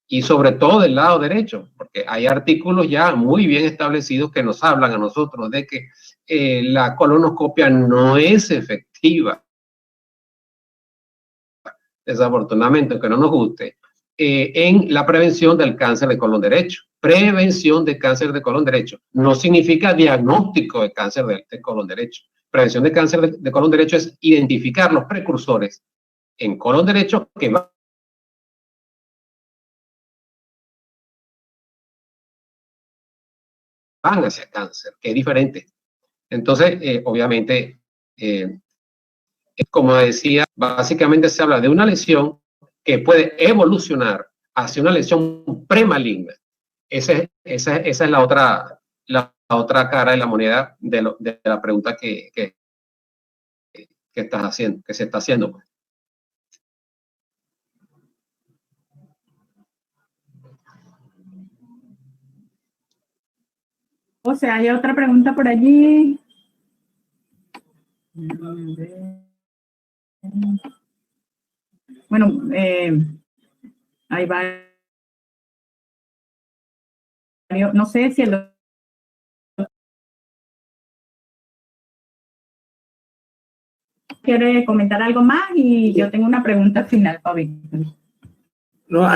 Y sobre todo del lado derecho, porque hay artículos ya muy bien establecidos que nos hablan a nosotros de que la colonoscopia no es efectiva, desafortunadamente, aunque no nos guste, en la prevención del cáncer de colon derecho. Prevención de cáncer de colon derecho no significa diagnóstico de cáncer de colon derecho. Prevención de cáncer de colon derecho es identificar los precursores en colon derecho que van hacia cáncer, que es diferente. Entonces, obviamente, como decía, básicamente se habla de una lesión que puede evolucionar hacia una lesión premaligna. Esa es la otra cara de la moneda de la pregunta que estás haciendo, que se está haciendo, pues. O sea, hay otra pregunta por allí. Bueno, ahí va. No sé si el quiere comentar algo más y yo tengo una pregunta final para Víctor. No,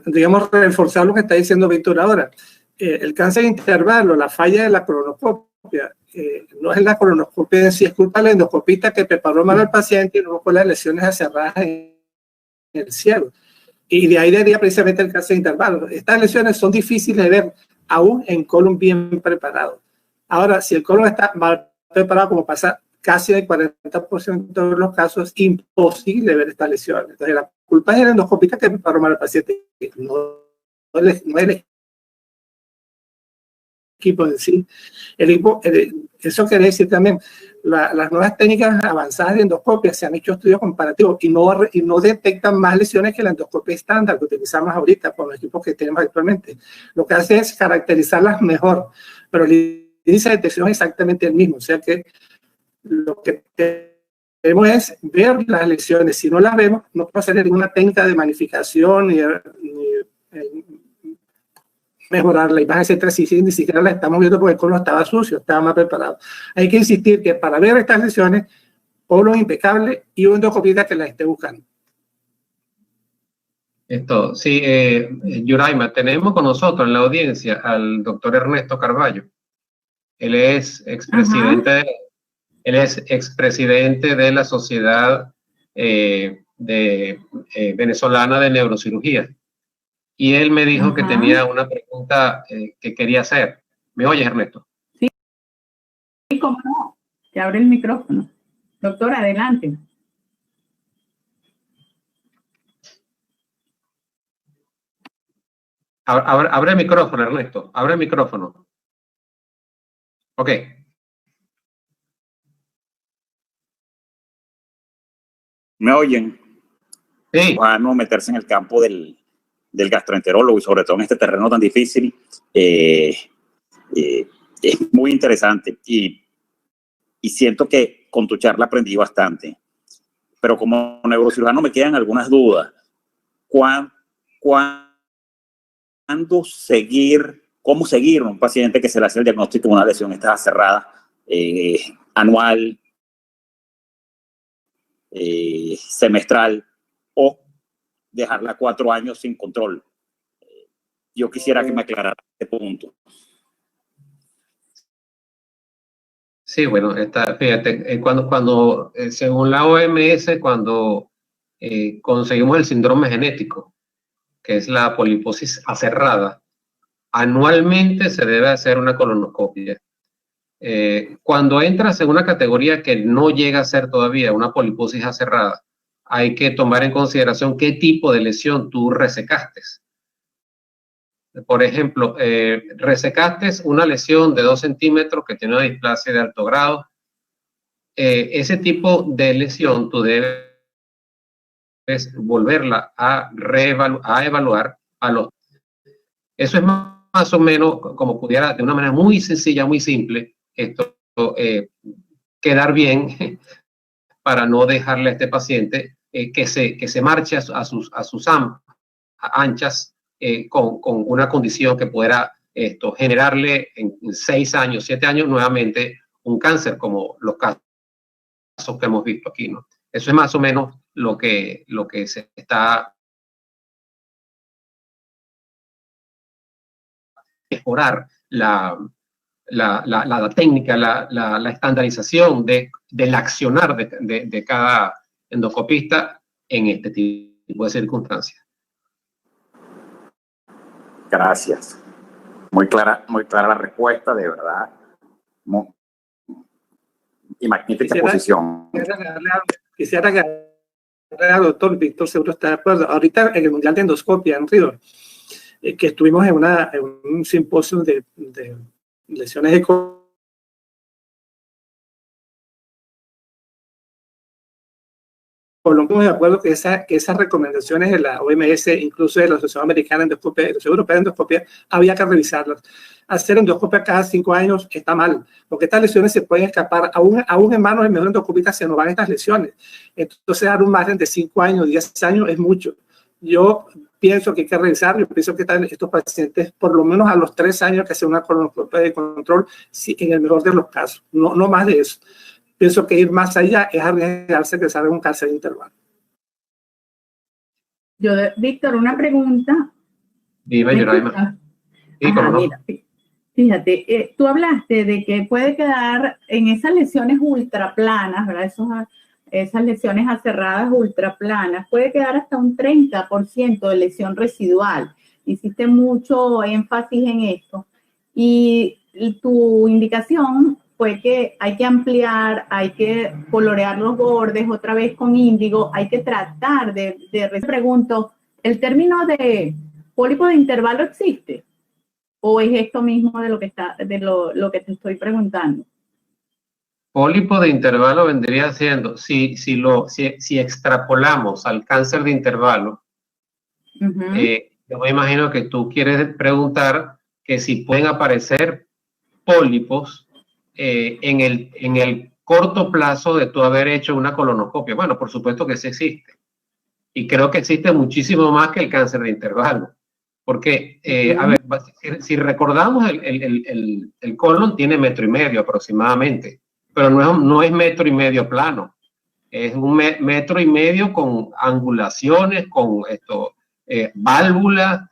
digamos, reforzar lo que está diciendo Víctor ahora. El cáncer de intervalo, la falla de la colonoscopia, no es la colonoscopia en sí, es culpa de la endoscopista que preparó mal al paciente y luego con las lesiones aserradas en el cielo. Y de ahí deriva precisamente el cáncer de intervalo. Estas lesiones son difíciles de ver aún en colon bien preparado. Ahora, si el colon está mal preparado, como pasa casi el 40% de los casos, es imposible ver estas lesiones. Entonces, la culpa es el endoscopista que preparó mal al paciente, no es el equipo en sí. Eso quiere decir también, las nuevas técnicas avanzadas de endoscopia se han hecho estudios comparativos y no detectan más lesiones que la endoscopia estándar que utilizamos ahorita con los equipos que tenemos actualmente. Lo que hace es caracterizarlas mejor, pero el índice de detección es exactamente el mismo. O sea que lo que tenemos es ver las lesiones. Si no las vemos, no podemos hacer ninguna técnica de magnificación ni mejorar la imagen, etcétera, si ni siquiera la estamos viendo porque el colon estaba sucio, estaba mal preparado. Hay que insistir que para ver estas lesiones, colon impecable y un endoscopista que la esté buscando. Esto, sí, Yuraima, tenemos con nosotros en la audiencia al doctor Ernesto Carballo. Él es expresidente, de la Sociedad Venezolana de Neurocirugía. Y él me dijo que tenía una pregunta que quería hacer. ¿Me oyes, Ernesto? Sí, cómo no. Te abre el micrófono. Doctor, adelante. Abre el micrófono, Ernesto. Abre el micrófono. Ok. ¿Me oyen? Sí. Bueno, meterse en el campo del gastroenterólogo y sobre todo en este terreno tan difícil es muy interesante y siento que con tu charla aprendí bastante, pero como neurocirujano me quedan algunas dudas. ¿Cómo seguir un paciente que se le hace el diagnóstico de una lesión esta cerrada anual, semestral, o dejarla 4 años sin control? Yo quisiera que me aclarara este punto. Sí, bueno, fíjate, cuando según la OMS, cuando conseguimos el síndrome genético, que es la poliposis aserrada, anualmente se debe hacer una colonoscopia. Cuando entras en una categoría que no llega a ser todavía una poliposis aserrada, hay que tomar en consideración qué tipo de lesión tú resecaste. Por ejemplo, resecaste una lesión de 2 centímetros que tiene una displasia de alto grado. Ese tipo de lesión tú debes volverla a evaluar a los... Eso es más o menos como pudiera, de una manera muy sencilla, muy simple, quedar bien para no dejarle a este paciente que se marche a sus anchas con una condición que pudiera generarle en 6 años, 7 años nuevamente un cáncer, como los casos que hemos visto aquí, ¿no? Eso es más o menos lo que se está mejorar la técnica, la estandarización del accionar de cada endoscopista en este tipo de circunstancias. Gracias. Muy clara la respuesta, de verdad. Y magnífica exposición. Quisiera agradecerle al doctor Víctor, seguro está de acuerdo. Ahorita en el Mundial de Endoscopia en Río, que estuvimos en un simposio de lesiones de colon. Estamos de acuerdo que esas recomendaciones de la OMS, incluso de la Asociación Americana de Endoscopia, de la Asociación Europea de Endoscopia, había que revisarlas. Hacer endoscopia cada 5 años está mal, porque estas lesiones se pueden escapar. Aún en manos del mejor endoscopista se nos van estas lesiones. Entonces, dar un margen de 5 años, 10 años es mucho. Yo pienso que hay que revisar. Yo pienso que estos pacientes, por lo menos a los 3 años, que hacer una colonoscopia de control, sí, en el mejor de los casos, no más de eso. Pienso que ir más allá es arriesgarse que salga un cáncer de intervalo. Víctor, una pregunta. Dime, Yoraima. Sí, Ajá, mira, fíjate, tú hablaste de que puede quedar en esas lesiones ultraplanas, ¿verdad? Esas lesiones aserradas ultraplanas, puede quedar hasta un 30% de lesión residual. Hiciste mucho énfasis en esto. Y tu indicación fue que hay que ampliar, hay que colorear los bordes otra vez con índigo, hay que tratar de pregunto, ¿el término de pólipo de intervalo existe? ¿O es esto mismo de lo que te estoy preguntando? Pólipo de intervalo vendría siendo, si extrapolamos al cáncer de intervalo, yo me imagino que tú quieres preguntar que si pueden aparecer pólipos en el corto plazo de tú haber hecho una colonoscopia. Bueno, por supuesto que sí existe. Y creo que existe muchísimo más que el cáncer de intervalo. Porque, a ver, si recordamos, el colon tiene 1,5 metros aproximadamente, pero no es 1,5 metros plano. Es 1,5 metros con angulaciones, con válvulas.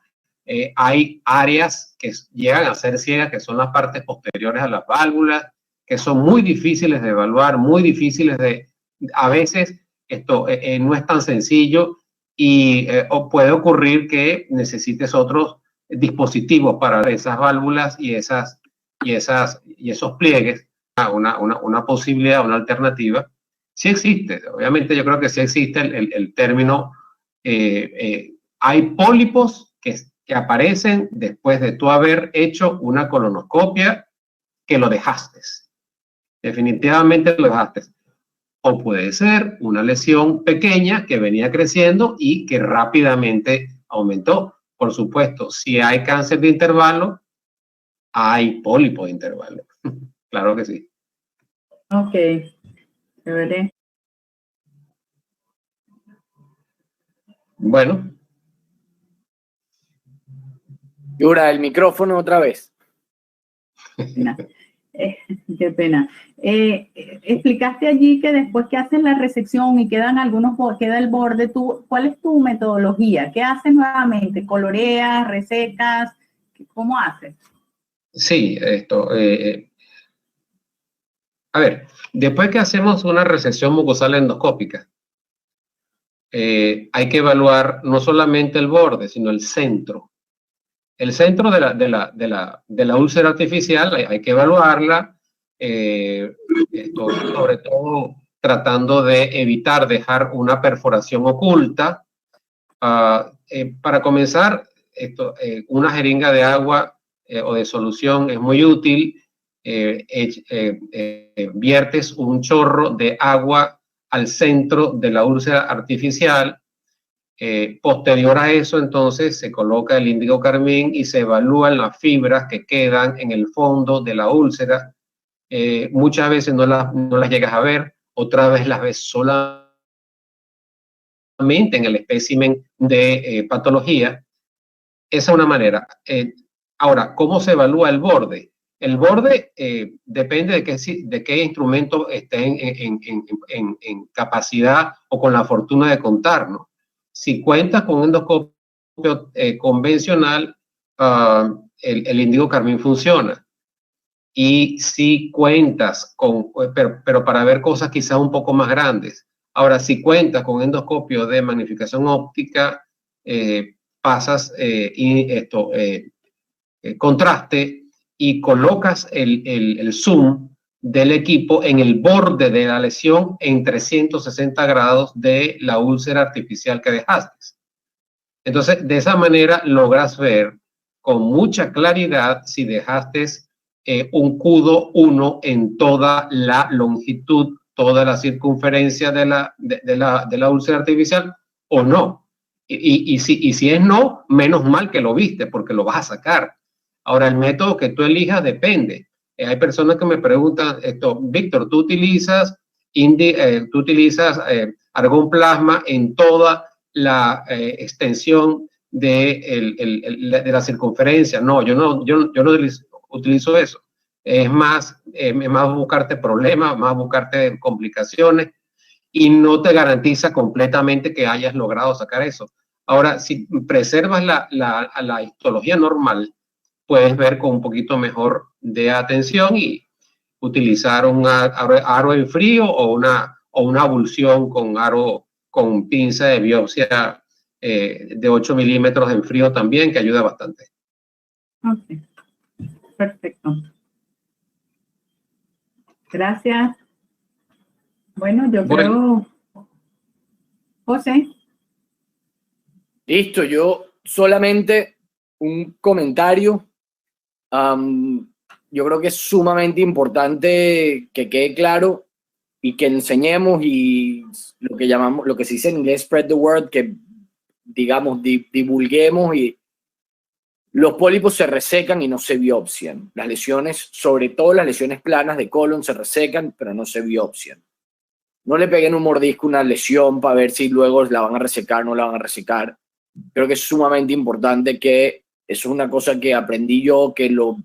Hay áreas que llegan a ser ciegas, que son las partes posteriores a las válvulas, que son muy difíciles de evaluar, muy difíciles a veces no es tan sencillo y puede ocurrir que necesites otros dispositivos para esas válvulas y esos pliegues. Una posibilidad, una alternativa. Sí existe, obviamente yo creo que sí existe el término. Hay pólipos que aparecen después de tú haber hecho una colonoscopia que lo dejaste. Definitivamente lo dejaste. O puede ser una lesión pequeña que venía creciendo y que rápidamente aumentó. Por supuesto, si hay cáncer de intervalo, hay pólipo de intervalo. Claro que sí. Ok. Veré. Bueno. Yura, el micrófono otra vez. Qué pena. Explicaste allí que después que haces la resección y queda el borde, ¿cuál es tu metodología? ¿Qué haces nuevamente? ¿Coloreas, resecas? ¿Cómo haces? Sí, a ver, después que hacemos una resección mucosal endoscópica, hay que evaluar no solamente el borde, sino el centro. El centro de la úlcera artificial hay que evaluarla, sobre todo tratando de evitar dejar una perforación oculta. Para comenzar, una jeringa de agua o de solución es muy útil. Viertes un chorro de agua al centro de la úlcera artificial. Posterior a eso, entonces, se coloca el índigo carmín y se evalúan las fibras que quedan en el fondo de la úlcera. Muchas veces no las llegas a ver, otras veces las ves solamente en el espécimen de patología. Esa es una manera. Ahora, ¿cómo se evalúa el borde? El borde depende de qué instrumento esté en capacidad o con la fortuna de contar, ¿no? Si cuentas con endoscopio convencional, el índigo carmín funciona. Y si cuentas con, pero para ver cosas quizás un poco más grandes. Ahora, si cuentas con endoscopio de magnificación óptica, pasas contraste y colocas el zoom del equipo en el borde de la lesión en 360 grados de la úlcera artificial que dejaste. Entonces, de esa manera logras ver con mucha claridad si dejaste un CUDO 1 en toda la longitud, toda la circunferencia de la úlcera artificial o no. Y si es no, menos mal que lo viste porque lo vas a sacar. Ahora, el método que tú elijas depende. Hay personas que me preguntan, Víctor, ¿tú utilizas argón plasma en toda la extensión de la circunferencia? No, yo no utilizo eso. Es más buscarte problemas, más buscarte complicaciones y no te garantiza completamente que hayas logrado sacar eso. Ahora, si preservas la histología normal, puedes ver con un poquito mejor de atención y utilizar un aro en frío o una abulsión con pinza de biopsia de 8 milímetros en frío también, que ayuda bastante. Ok, perfecto. Gracias. Bueno, yo creo... José. Listo, yo solamente un comentario. Yo creo que es sumamente importante que quede claro y que enseñemos y lo que se dice en inglés spread the word, que digamos divulguemos, y los pólipos se resecan y no se biopsian. Las lesiones, sobre todo las lesiones planas de colon, se resecan pero no se biopsian. No le peguen un mordisco a una lesión para ver si luego la van a resecar o no la van a resecar. Creo que es sumamente importante, que eso es una cosa que aprendí yo, que lo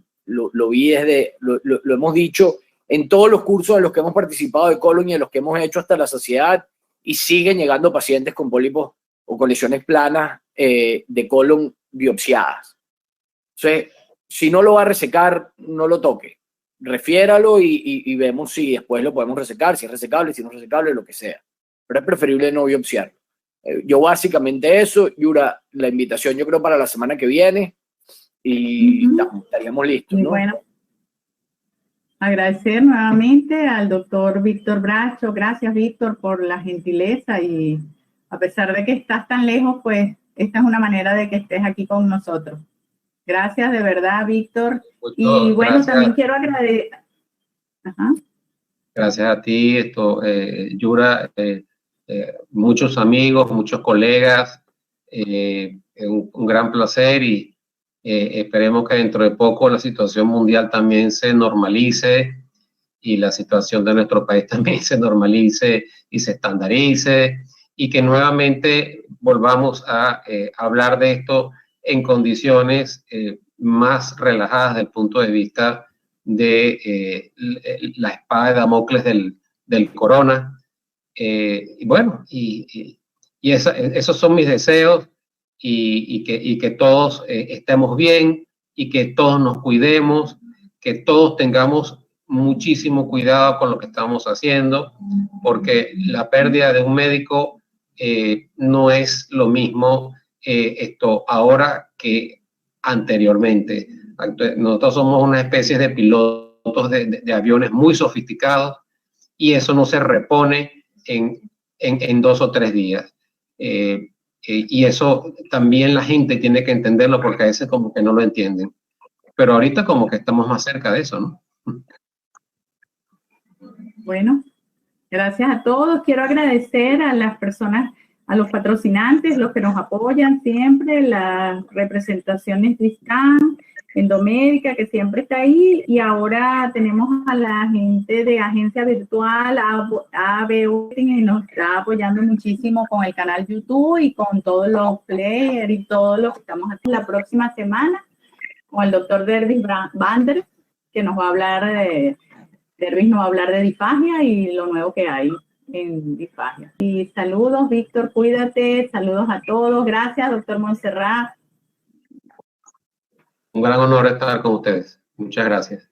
vi lo hemos dicho en todos los cursos en los que hemos participado de colon y en los que hemos hecho hasta la saciedad, y siguen llegando pacientes con pólipos o con lesiones planas de colon biopsiadas. Entonces, si no lo va a resecar, no lo toque. Refiéralo y vemos si después lo podemos resecar, si es resecable, si no es resecable, lo que sea. Pero es preferible no biopsiarlo. Yo básicamente eso. Yura, la invitación yo creo para la semana que viene y estaríamos listos, ¿no? Bueno, agradecer nuevamente al doctor Víctor Bracho. Gracias, Víctor, por la gentileza, y a pesar de que estás tan lejos, pues esta es una manera de que estés aquí con nosotros. Gracias de verdad, Víctor. Y bueno, gracias. También quiero agradecer. Gracias a ti, Yura, muchos amigos, muchos colegas, un gran placer, y esperemos que dentro de poco la situación mundial también se normalice y la situación de nuestro país también se normalice y se estandarice, y que nuevamente volvamos a hablar de esto en condiciones más relajadas desde el punto de vista de la espada de Damocles del corona. Y bueno, esos son mis deseos, y que todos estemos bien, y que todos nos cuidemos, que todos tengamos muchísimo cuidado con lo que estamos haciendo, porque la pérdida de un médico no es lo mismo ahora que anteriormente. Nosotros somos una especie de pilotos de aviones muy sofisticados, y eso no se repone en 2 o 3 días. Y eso también la gente tiene que entenderlo, porque a veces como que no lo entienden. Pero ahorita como que estamos más cerca de eso, ¿no? Bueno, gracias a todos. Quiero agradecer a las personas, a los patrocinantes, los que nos apoyan siempre, las representaciones de ISCAN, Endomédica, que siempre está ahí, y ahora tenemos a la gente de Agencia Virtual, ABO, que nos está apoyando muchísimo con el canal YouTube y con todos los players y todo lo que estamos haciendo la próxima semana, con el doctor Dervis Bander, que nos va a hablar de... Dervis nos va a hablar de disfagia y lo nuevo que hay en disfagia. Y saludos, Víctor, cuídate, saludos a todos. Gracias, doctor Montserrat. Un gran honor estar con ustedes. Muchas gracias.